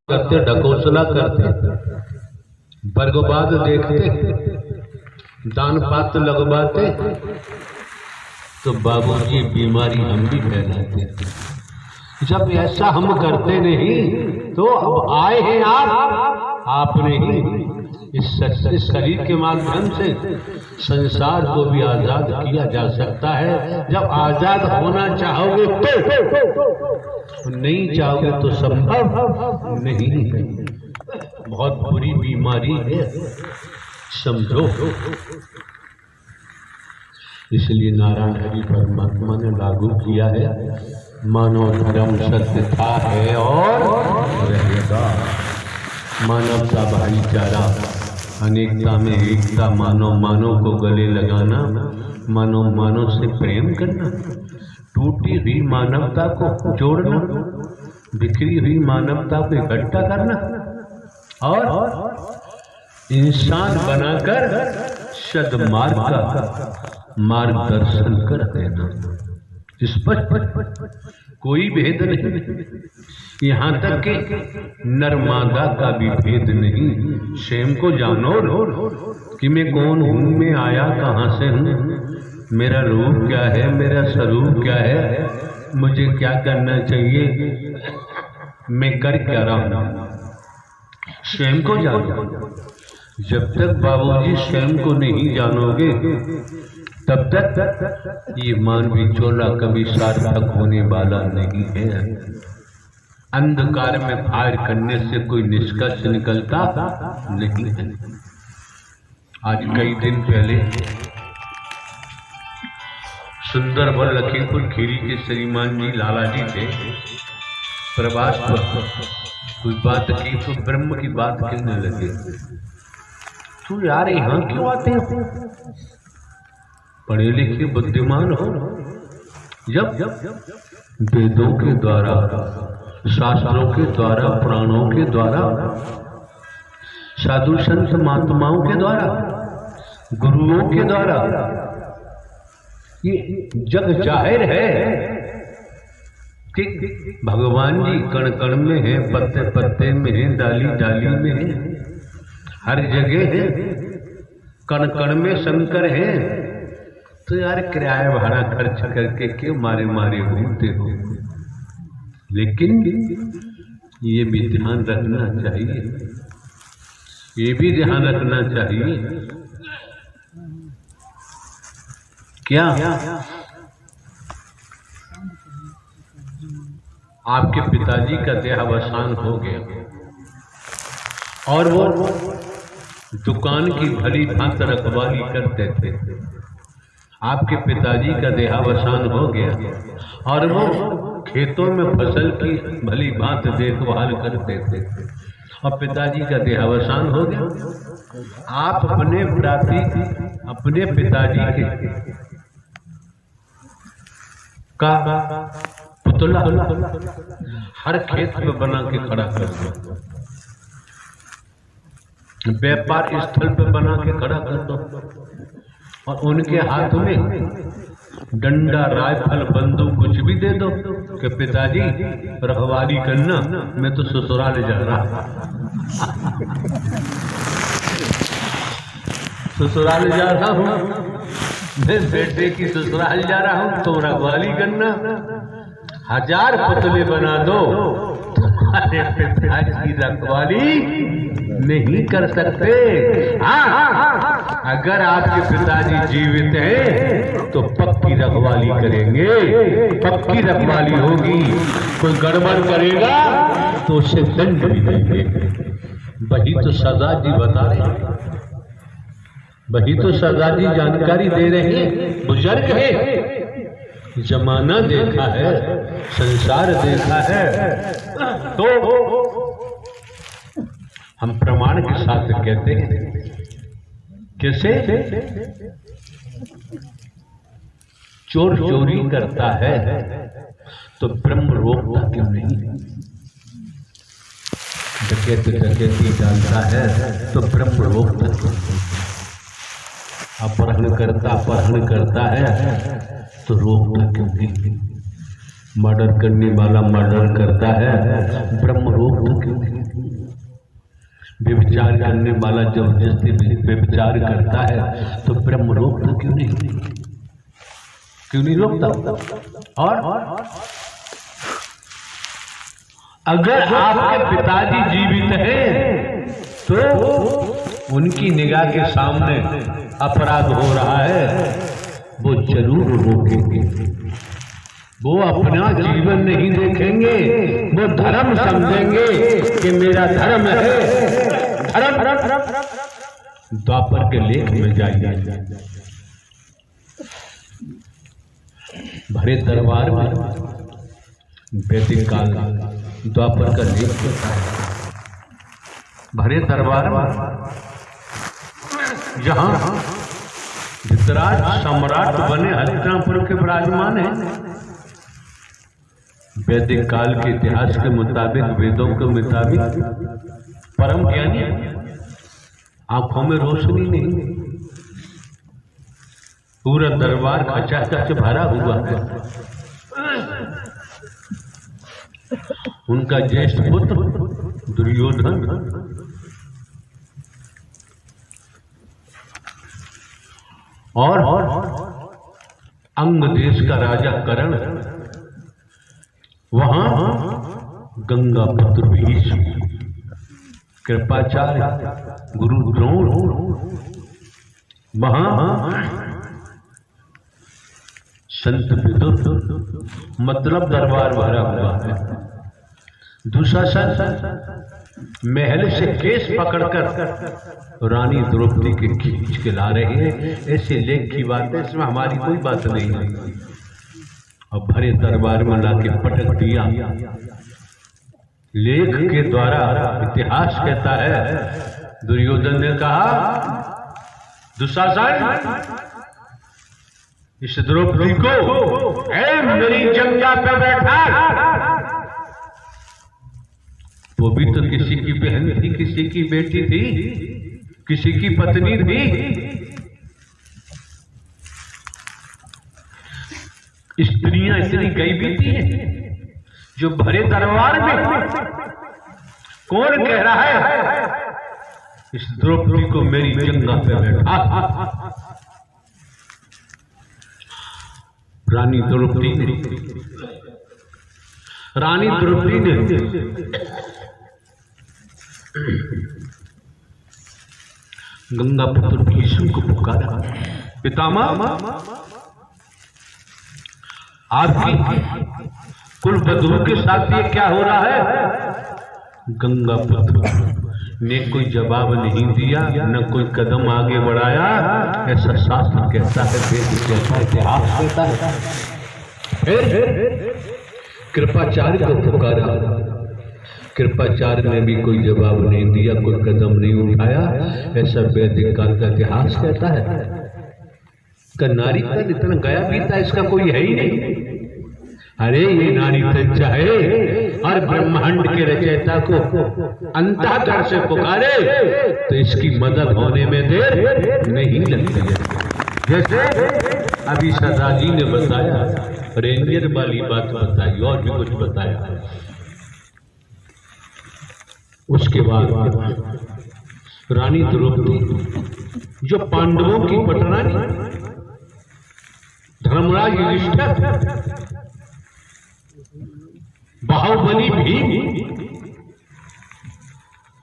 करते, ढकोसला करते, बर्गबाद देखते, दान पात्र लगवाते, तो बाबूजी बीमारी हम भी फैलाते। जब ऐसा हम करते नहीं तो अब आए हैं आपने ही इस शरीर के माध्यम से संसार को भी आजाद किया जा सकता है। जब आजाद होना चाहोगे तो, नहीं चाहोगे तो संभव नहीं है। बहुत बुरी बीमारी है, समझो। इसलिए नारायण हरि परमात्मा ने लागू किया है, मानव धर्म सत्य था, है और रहेगा। मानवता भाईचारा, अनेकता में एकता, मानव को गले लगाना, मानव से प्रेम करना, टूटी हुई मानवता को जोड़ना, बिखरी हुई मानवता को इकट्ठा करना और इंसान बनाकर सद्मार्ग का मार्गदर्शन कर देना। स्पष्ट, कोई भेद नहीं, यहाँ तक कि नर्मदा का भी भेद नहीं। स्वयं को जानो कि मैं कौन हूँ, मैं आया कहाँ से हूँ, मेरा रूप क्या है, मेरा स्वरूप क्या है, मुझे क्या करना चाहिए, मैं कर क्या रहा हूँ। स्वयं को जानो। जब तक बाबूजी स्वयं को नहीं जानोगे तब तक ये मानवी चोला कभी सार्थक होने वाला नहीं है। अंधकार में फायर करने से कोई निष्कर्ष निकलता नहीं है। आज कई दिन पहले सुंदरबन लखीमपुर खीरी के श्रीमान जी लाला जी थे, प्रवास पर कोई बात की तो ब्रह्म की बात कहने लगे। तू यार यहाँ क्यों आते हो, पढ़े लिखे बुद्धिमान हो, जब वेदों के द्वारा, शास्त्रों के द्वारा, पुराणों के द्वारा, साधु संत महात्माओं के द्वारा, गुरुओं के द्वारा ये जग जाहिर है कि भगवान जी कण कण में है, पत्ते पत्ते में है, डाली डाली में है, हर जगह है, कण कण में शंकर है। तो यार किराया भाड़ा खर्च करके क्यों मारे मारे घूमते हो। लेकिन ये भी ध्यान रखना चाहिए, ये भी ध्यान रखना चाहिए क्या आपके पिताजी का देहावसान हो गया और वो दुकान की भली भांति रखवाली करते थे। आपके पिताजी का देहावसान हो गया और वो खेतों में फसल की भली भांति देखभाल करते थे और पिताजी का देहावसान हो गया। आप अपने बुढ़ापे अपने पिताजी के का पुतला हर खेत में बना के खड़ा कर दो, व्यापार स्थल पे बना के खड़ा कर दो और उनके हाथ में डंडा, राइफल, बंदूक कुछ भी दे दो कि पिताजी रखवाली करना, मैं तो ससुराल जा रहा ससुराल जा रहा हूँ, मैं बेटे की ससुराल जा रहा हूँ, तुम रखवाली करना। 1000 पुतले बना दो, तुम्हारे पिताजी की रखवाली नहीं कर सकते। अगर आपके पिताजी जीवित हैं तो पक्की रखवाली करेंगे, पक्की रखवाली होगी। कोई गड़बड़ करेगा तो उसे दंड भी देंगे। वही तो सजा जी बता रहे हैं, वही तो सजा जी जानकारी दे रहे हैं। बुजुर्ग है, जमाना देखा है, संसार देखा है, तो हम प्रमाण के साथ कहते हैं। कैसे? चोर चोरी करता है तो ब्रह्म रोकता क्यों नहीं? डकैत डकैती डालता है तो ब्रह्म रोकता क्यों नहीं? अपहरण करता है तो रोकता क्यों नहीं? मर्डर करने वाला मर्डर करता है, ब्रह्मरूप क्यों नहीं? व्यभिचार करने वाला जबरदस्ती व्यभिचार करता है तो ब्रह्मरूप क्यों नहीं रोकता? और अगर आपके पिताजी जीवित हैं तो उनकी निगाह के सामने अपराध हो रहा है, वो जरूर रोकेंगे। वो अपना जीवन नहीं देखेंगे, वो धर्म समझेंगे कि मेरा धर्म है। धर्म द्वापर के लेख में जाइए, भरे दरबार में वैदिक काल द्वापर का लेख होता है। भरे दरबार में जहां धृतराज सम्राट बने हस्तिनापुर के विराजमान है, वैदिक काल के इतिहास के मुताबिक, वेदों के मुताबिक परम ज्ञानी, आंखों में रोशनी नहीं, पूरा दरबार खचाखच भरा हुआ है। उनका ज्येष्ठ पुत्र दुर्योधन और अंग देश का राजा कर्ण, वहां गंगा पुत्र भीष्म, कृपाचार्य, गुरु द्रोण, वहां संत विदुर, मतलब दरबार भरा हुआ है। दुशासन महल से केस पकड़कर रानी द्रौपदी के खींच के ला रहे हैं। ऐसे लेख की बात है, इसमें हमारी कोई बात नहीं है। और भरे दरबार में लाके पटक दिया। लेख के द्वारा इतिहास कहता है, दुर्योधन ने कहा, दुशासन इस द्रौपदी को मेरी जंगा पे बैठा। वो भी तो किसी की बहन थी, किसी की बेटी थी, किसी की पत्नी थी। स्त्रियां इतनी गईबीती हैं जो भरे दरबार में कौन कह रहा है इस द्रौपदी को मेरी जंगा पे बैठा। रानी द्रौपदी ने गंगा पुत्र भीष्म को पुकारा, पितामह आपकी कुलवधू के साथ ये क्या हो रहा है? गंगा पुत्र ने कोई जवाब नहीं दिया, न कोई कदम आगे बढ़ाया। ऐसा शास्त्र कहता है, वेद कहता है, इतिहास कहता है। फिर कृपाचार्य को पुकारा, कृपाचार्य ने भी कोई जवाब नहीं दिया, कोई कदम नहीं उठाया। ऐसा वैदिक काल का इतिहास कहता है। नारी का इतना गया बीता इसका कोई है ही नहीं। अरे ये नारी तक चाहे और ब्रह्मांड के रचयिता को अंतःकरण से पुकारे तो इसकी मदद होने में देर नहीं लगती है। जैसे अभी सरदार जी ने बताया, रेंजर वाली बात बताई और भी कुछ बताया। उसके बाद रानी द्रौपदी जो पांडवों की पटरानी, धर्मराज युधिष्ठिर, बाहुबली भीम,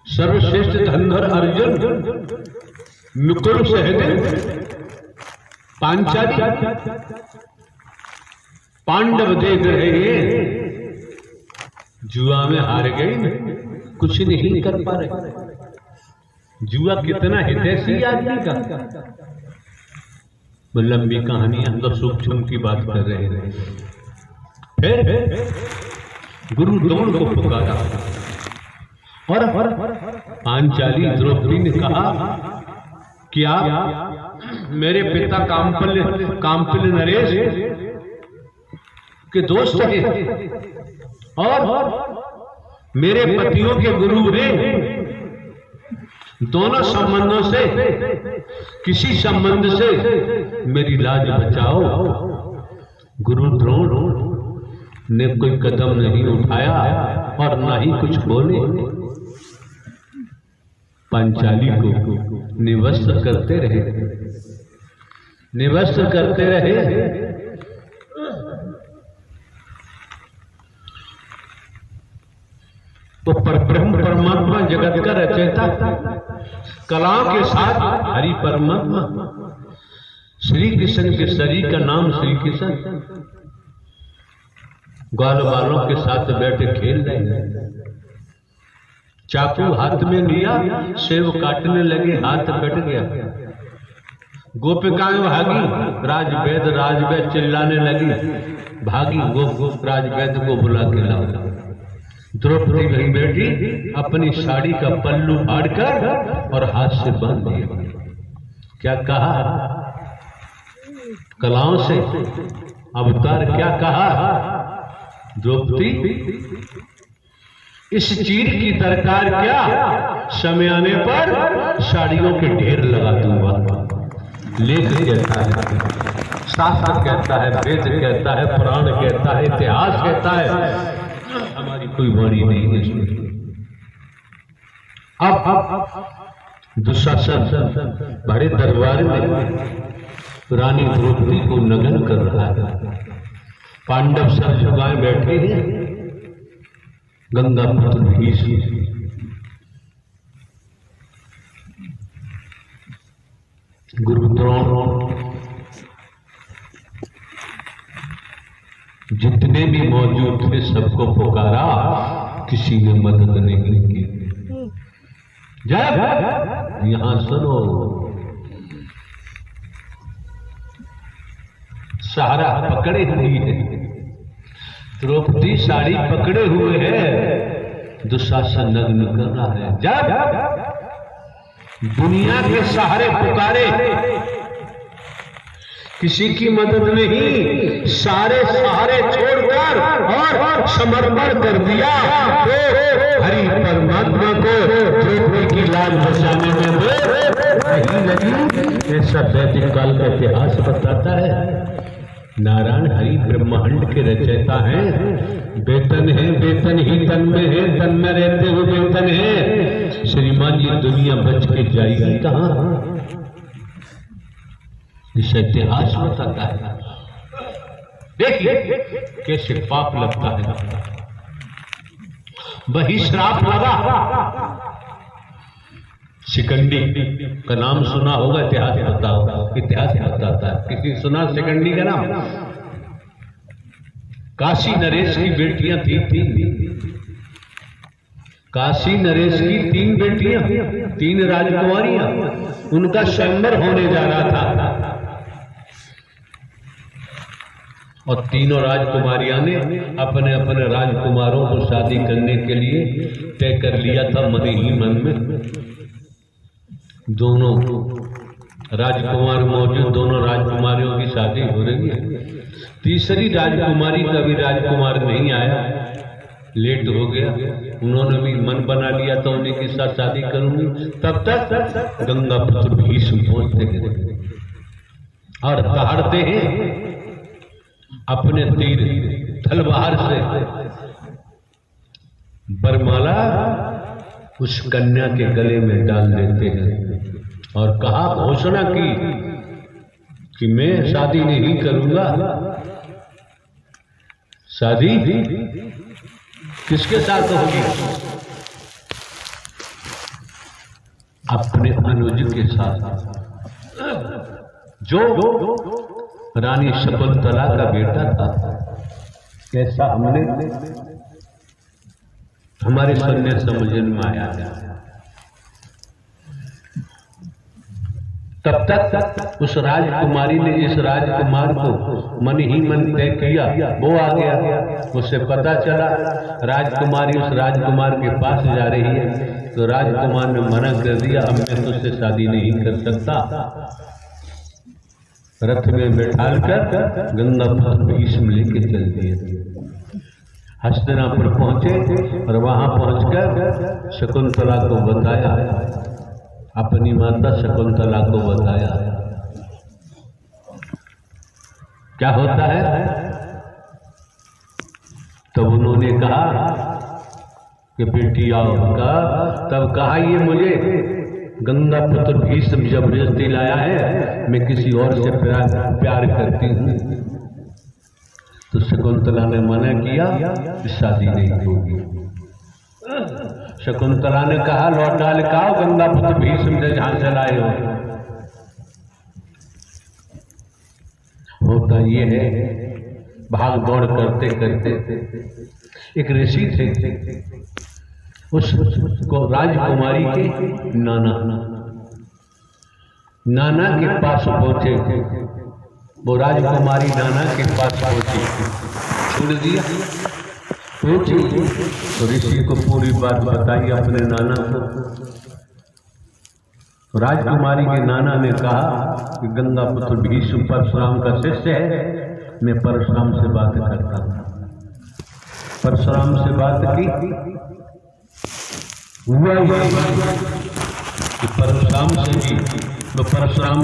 सर्वश्रेष्ठ धनुर्धर अर्जुन, मुकुल सहदेव, पांचाली, पांडव देख रहे हैं जुआ में हार गए, कुछ नहीं कर पा रहे। जुआ कितना हितैषी आदमी का। लंबी कहानी, हम लोग सूक्ष्म की बात कर रहे हैं। फिर गुरु द्रोण को पुकारा और पांचाली द्रौपदी ने कहा कि आप मेरे पिता कामपिल नरेश के दोस्त हैं और मेरे पतियों के गुरु हैं। दोनों संबंधों से किसी संबंध से मेरी लाज बचाओ। गुरु द्रोण ने कोई कदम नहीं उठाया और ना ही कुछ बोले। पांचाली को निवस्त्र करते रहे, निवस्त्र करते रहे। तो परब्रह्म परमात्मा जगत का रचयिता, कलाओं के साथ हरि परमात्मा, श्री कृष्ण के शरीर का नाम श्री कृष्ण, ग्वाल बालों के साथ बैठे खेल रहे हैं। चाकू हाथ में लिया, सेव काटने लगे, हाथ कट गया। गोपिकाएं भागी, राजवैद चिल्लाने लगी, भागी गोप राजवैद को बुला के लाओ। द्रौपदी वहीं बैठी, अपनी साड़ी का पल्लू फाड़कर और हाथ से बांध दिया। क्या कहा? कलाओं से अवतार क्या कहा? द्रौपदी, इस चीर की दरकार क्या? समय आने पर साड़ियों के ढेर लगा दूंगा। लेख कहता है, शास्त्र कहता है, वेद कहता है, पुराण कहता है, इतिहास कहता है, हमारी कोई वाणी नहीं है इसमें। अब दुशासन बड़े दरबार में रानी द्रौपदी को नगन कर रहा है। पांडव सर झुकाए बैठे हैं। गंगा पुत्र भीष्म गुरु द्रोण जितने भी मौजूद थे सबको पुकारा, किसी ने मदद नहीं की। जब यहां सुनो, सहारा पकड़े हुई है, द्रौपदी साड़ी पकड़े हुए है, दुशासन नग्न कर रहा है। जब दुनिया के सहारे पुकारे, किसी की मदद नहीं, सारे सहारे छोड़कर और समर्पण कर दिया तो हरि परमात्मा को द्रौपदी की लाज बचाने में नहीं लगी। ऐसा वैदिक काल का इतिहास बताता है। नारायण हरि ब्रह्मांड के रचयिता हैं। वेतन है, वेतन ही तन में है, तन में रहते हुए वेतन है। श्रीमान जी, दुनिया बच के जाएगी कहां? इस इतिहास बताता है। देखिए कैसे पाप लगता है। वही श्राप लगा। शिकंडी का नाम सुना होगा, इतिहास बताता है। किसी सुना शिकंडी का नाम? काशी नरेश की बेटियां थी। काशी नरेश की 3 बेटियां, 3 राजकुमारियां। उनका स्वयंवर होने जा रहा था और तीनों राजकुमारियां ने अपने अपने राजकुमारों को शादी करने के लिए तय कर लिया था मन ही मन में। दोनों राजकुमार मौजूद, दोनों राजकुमारियों की शादी हो रही है। तीसरी राजकुमारी का भी राजकुमार नहीं आया, लेट हो गया। उन्होंने भी मन बना लिया था उन्हीं के साथ शादी करूंगी। तब तक गंगा पुत्र भीष्म पहुंचते गए और दहाड़ते हैं अपने तीर तलवार से बरमाला उस कन्या के गले में डाल देते हैं और कहा, घोषणा की कि मैं शादी नहीं करूंगा। शादी किसके साथ होगी? अपने अनुज के साथ, जो रानी शकुंतला का बेटा था। कैसा हमारे सुनने समझ में आया। तब तक उस राजकुमारी ने इस राजकुमार को मन ही मन तय किया। वो आ गया, उसे पता चला राजकुमारी उस राजकुमार के पास जा रही है, तो राजकुमार ने मना कर दिया, अब मैं तुझसे शादी नहीं कर सकता। रथ में बैठालकर गंगा पुत्र भीष्म लेके चल दिए। हस्तिनापुर पहुंचे और वहां पहुंचकर शकुंतला को बताया, अपनी माता शकुंतला को बताया। क्या होता है? उन्होंने कहा कि बेटी आओ का, तब कहा ये मुझे गंगा पुत्र भीष्म जबरदस्ती लाया है, मैं किसी और से प्यार करती हूँ। तो शकुंतला ने मना किया कि शादी नहीं होगी। शकुंतला ने कहा लौटा लिखाओ गंगा पुत्र भीष्म से जहां से लाए हो। होता ये है भाग दौड़ करते करते एक ऋषि थे, उसको राजकुमारी के नाना के पास पहुंचे। वो राजकुमारी नाना के पास पहुंची, छोड़ दिया, पहुंची तो ऋषि को पूरी बात बताई अपने नाना को। तो राजकुमारी के नाना ने कहा कि गंगा पुत्र भीष्म परशुराम का शिष्य है, मैं परशुराम से बात करता हूँ। परशुराम से बात की, हुआ कि परशुराम से भी, तो परशुराम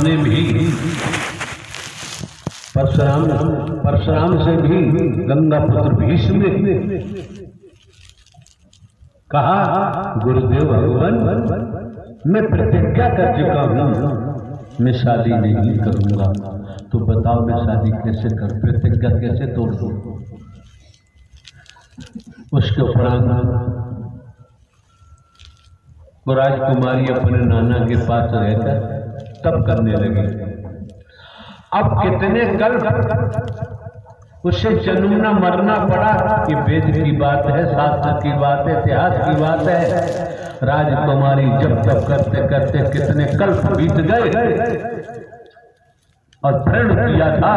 से भी गंगा पुत्र भीष्म ने कहा गुरुदेव भगवान मैं प्रतिज्ञा कर चुका हूं, मैं शादी नहीं करूंगा। तो बताओ मैं शादी कैसे कर, प्रतिज्ञा कैसे तोड़ दूं? उसके उपरांत वो राजकुमारी अपने नाना के पास रहकर तप करने लगी। अब कितने कल उसे जन्मना मरना पड़ा, कि वेद की बात है, शास्त्र की बात है, इतिहास की बात है। राजकुमारी जब तप करते करते कितने कल्प बीत गए और दृढ़ किया था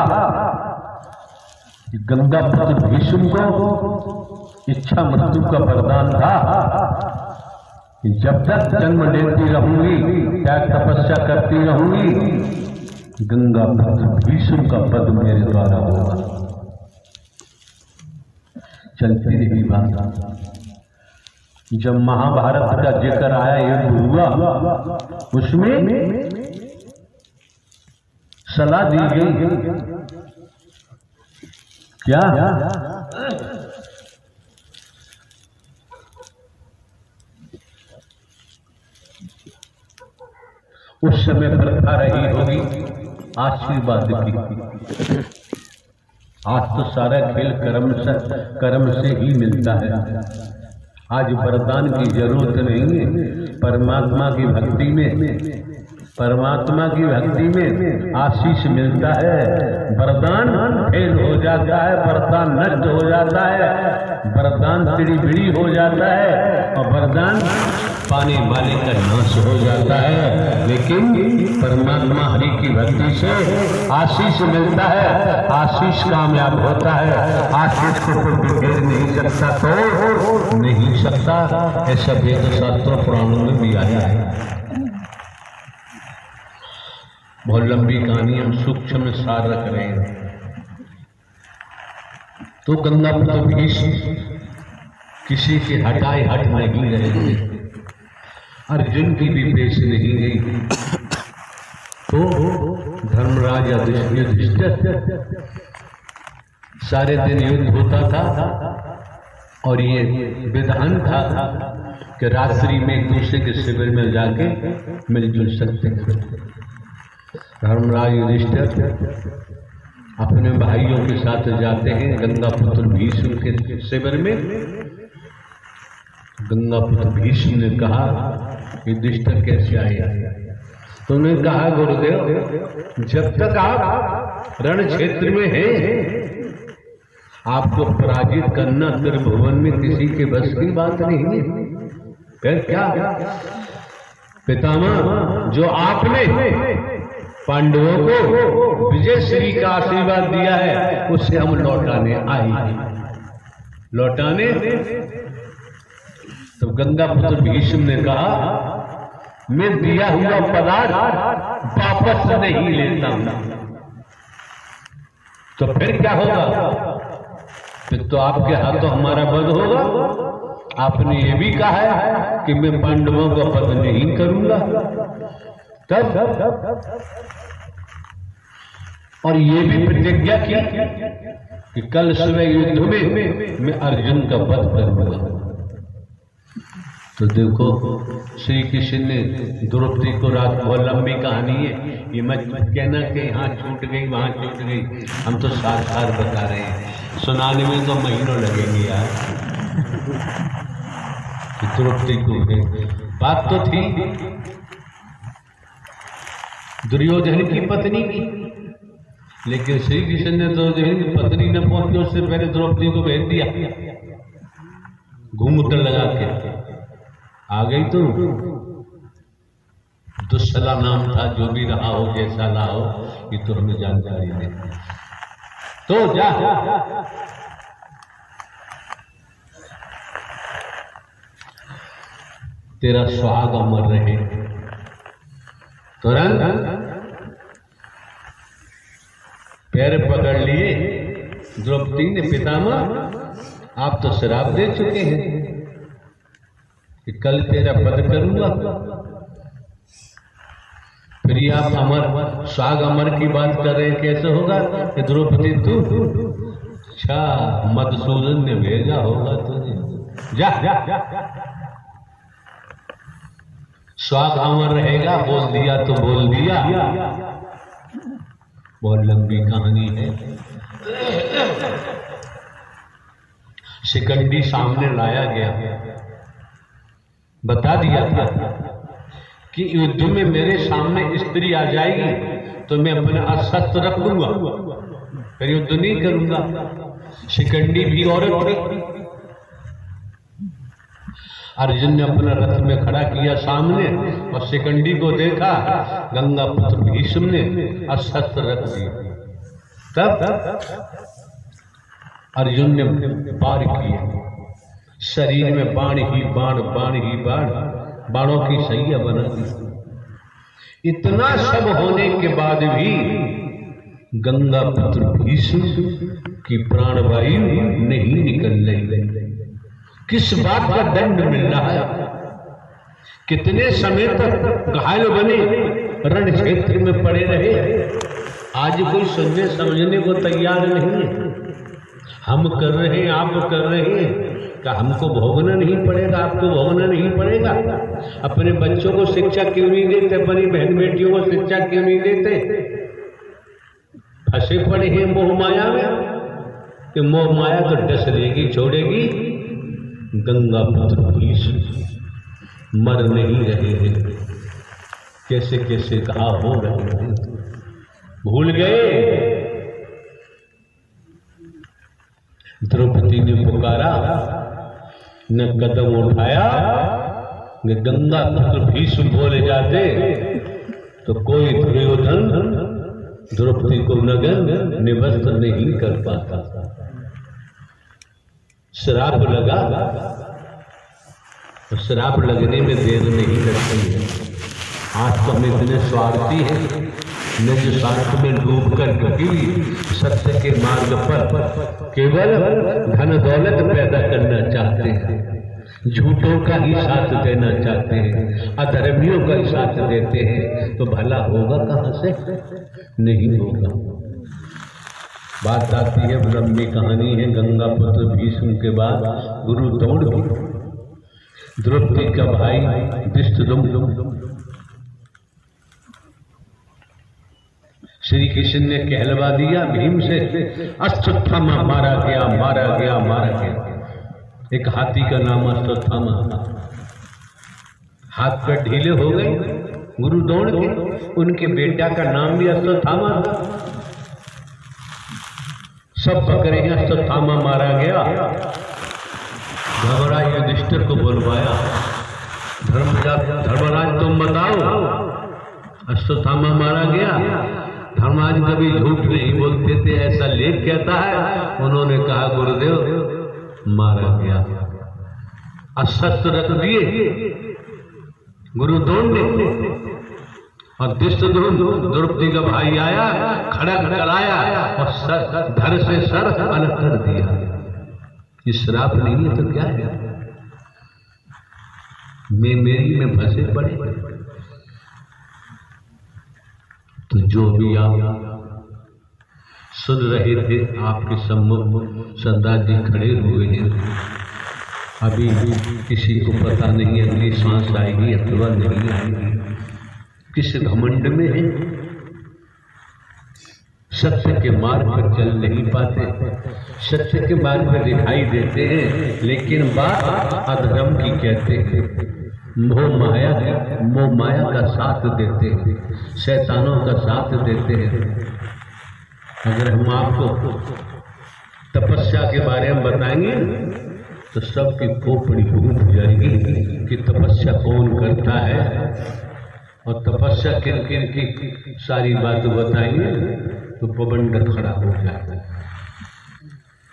कि गंगा पुत्र भीष्म को इच्छा मृत्यु का वरदान था कि जब तक जन्म लेती रहूंगी, त्याग तपस्या करती रहूंगी, गंगा पुत्र भीष्म का पद मेरे द्वारा होगा। चलती रही बात। जब महाभारत का जिक्र आया, युद्ध हुआ, उसमें सलाह दी गई क्या? उस समय प्रथा रही होगी आशीर्वाद की। आज तो सारा खेल कर्म से ही मिलता है। आज वरदान की जरूरत नहीं है। परमात्मा की भक्ति में आशीष मिलता है। वरदान फेल हो जाता है, वरदान नष्ट हो जाता है, वरदान तिड़ी बिड़ी हो जाता है और वरदान पाने वाले का नाश हो जाता है। लेकिन परमात्मा हरि की भक्ति से आशीष मिलता है, आशीष कामयाब होता है। आशीष को कोई बिखेर नहीं सकता, तो नहीं सकता। ऐसा वेद शास्त्रों पुराणों में भी आया है। बहुत लंबी कहानी, हम सूक्ष्म में सार रख रहे हैं। तो गंगा पुत्र भीष्म किसी के हटाए हट नहीं रहे थे, अर्जुन की भी पेश नहीं गई। तो धर्मराज युधिष्ठिर सारे दिन युद्ध होता था और ये विधान था कि रात्रि में एक दूसरे के शिविर में जाके मिलजुल सकते हैं। धर्मराज युधिष्ठिर अपने भाइयों के साथ जाते हैं गंगा पुत्र भीष्म के शिविर में। गंगा पुत्र भीष्म ने कहा युधिष्ठिर कैसे आया? तो उन्होंने कहा गुरुदेव जब तक आप रण क्षेत्र में हैं, आपको पराजित करना त्रिभुवन में किसी के बस की बात नहीं है। फिर क्या पितामह, जो आपने पांडवों को विजय श्री का आशीर्वाद दिया है उससे हम लौटाने आए। लौटाने तो गंगा पुत्र भीष्म ने कहा मैं दिया हुआ पदार्थ वापस नहीं लेता हूं। तो फिर क्या होगा? फिर तो आपके हाथों हमारा वध होगा। आपने ये भी कहा है कि मैं पांडवों का वध नहीं करूंगा। तब और ये भी प्रतिज्ञा की कि कल सुबह युद्ध में मैं अर्जुन का वध करूंगा। तो देखो श्री कृष्ण ने द्रौपदी को रात, बहुत लंबी कहानी है, ये मत कहना कि यहाँ छूट गई वहाँ छूट गई, हम तो साथ साथ बता रहे हैं, सुनाने में तो महीनों लगेंगे यार। द्रौपदी को बात तो थी दुर्योधन की पत्नी की, लेकिन श्री कृष्ण ने दुर्योधन की पत्नी न पहुंची, उससे पहले द्रौपदी को भेज दिया घूंघट लगा के। आ गई तो दुस्सला नाम था, जो भी रहा हो जैसा रहा हो, ये तो हमें जानकारी नहीं। तो जा तेरा सुहाग अमर रहे। तुरंत पैर पकड़ लिए द्रौपदी ने, पितामह आप तो श्राप दे चुके हैं कि कल तेरा वध करूंगा, फिर ये आप अमर सुहाग अमर की बात कर रहे हैं, कैसे होगा? कि द्रौपदी तू, अच्छा मधुसूदन ने भेजा होगा तुझे, जा सुहाग अमर रहेगा, बोल दिया तो बोल दिया। बहुत लंबी कहानी है। शिकंडी सामने लाया गया, बता दिया था कि युद्ध में मेरे सामने स्त्री आ जाएगी तो मैं अपने अस्त्र रख लूंगा, फिर युद्ध नहीं करूंगा। शिकंडी भी औरत थी। अर्जुन ने अपना रथ में खड़ा किया सामने और शिकंडी को देखा, गंगा पुत्र भीष्म ने अस्त्र रख दिया। तब अर्जुन ने वार किया, शरीर में बाण ही बाण, बाण ही बाण, बाणों की सैया बना दी। इतना सब होने के बाद भी गंगा पुत्र भीष्म की प्राणवायु नहीं निकल रही। किस बात का दंड मिल रहा है? कितने समय तक घायल बने रण क्षेत्र में पड़े रहे, आज कोई सुनने समझने को तैयार नहीं है। हम कर रहे हैं, आप कर रहे हैं, क्या हमको भोगना नहीं पड़ेगा? आपको भोगना नहीं पड़ेगा? अपने बच्चों को शिक्षा क्यों नहीं देते? अपनी बहन बेटियों को शिक्षा क्यों नहीं देते? फंसे पड़े हैं मोह माया में, कि मोह माया तो डस लेगी, छोड़ेगी। गंगा पुत्र भीष्म मर नहीं रहे हैं, कैसे कैसे कहा हो रहे हैं, भूल गए। द्रौपदी ने पुकारा, न कदम उठाया। गंगा पुत्र भीष्म बोले जाते तो कोई दुर्योधन द्रौपदी को नगन निवस्त नहीं कर पाता। श्राप लगा, तो श्राप लगने में देर नहीं लगती है। आज तो हम इतने स्वार्थी हैं, निज स्वार्थ में डूब कर कभी सत्य के मार्ग पर केवल धन दौलत पैदा करना चाहते हैं, झूठों का ही साथ देना चाहते हैं, अधर्मियों का ही साथ देते हैं, तो भला होगा कहाँ से? नहीं होगा। बात आती है, लंबी कहानी है। गंगा पुत्र भीष्म के बाद गुरु द्रोण भी, द्रौपदी का भाई धृष्टद्युम्न, श्री कृष्ण ने कहलवा दिया भीम से, अश्वत्थामा मारा गया, मारा गया, मारा गया। एक हाथी का नाम अश्वत्थामा था। हाथ पैर ढीले हो गए गुरु द्रोण के, उनके बेटा का नाम भी अश्वत्थामा था। सब पकड़े हैं, अश्वत्थामा मारा गया। घबरा युधिष्ठिर को बुलवाया, धर्मराज तुम बताओ, अश्वत्थामा मारा गया। धर्मराज कभी झूठ नहीं बोलते थे, ऐसा लेख कहता है। उन्होंने कहा गुरुदेव मारा गया। अस्त्र रख दिए गुरु द्रोण ने, और धृष्टद्युम्न द्रौपदी का भाई आया, खड़ा कराया और धड़ से सर अलग कर दिया। ये श्राप नहीं है तो क्या है? मेरी में फंसे पड़े। तो जो भी आप सुन रहे थे आपके सम्मुख सरदार जी खड़े हुए हैं। अभी किसी को पता नहीं अगली सांस आएगी अथवा नहीं आएगी, किस घमंड में है, सत्य के मार्ग पर चल नहीं पाते, सत्य के मार्ग पर दिखाई देते हैं लेकिन बात अधर्म की कहते हैं, मोह माया का साथ देते हैं, शैतानों का साथ देते हैं। अगर हम आपको तपस्या के बारे में बताएंगे तो सबकी खोपड़ी फूट जाएगी कि तपस्या कौन करता है, और तपस्या किन किन की सारी बात बताएंगे तो पबंड खड़ा हो जाएगा।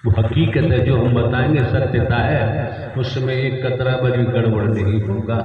वो हकीकत है जो हम बताएंगे सत्यता है, उसमें एक कतरा भी गड़बड़ नहीं होगा।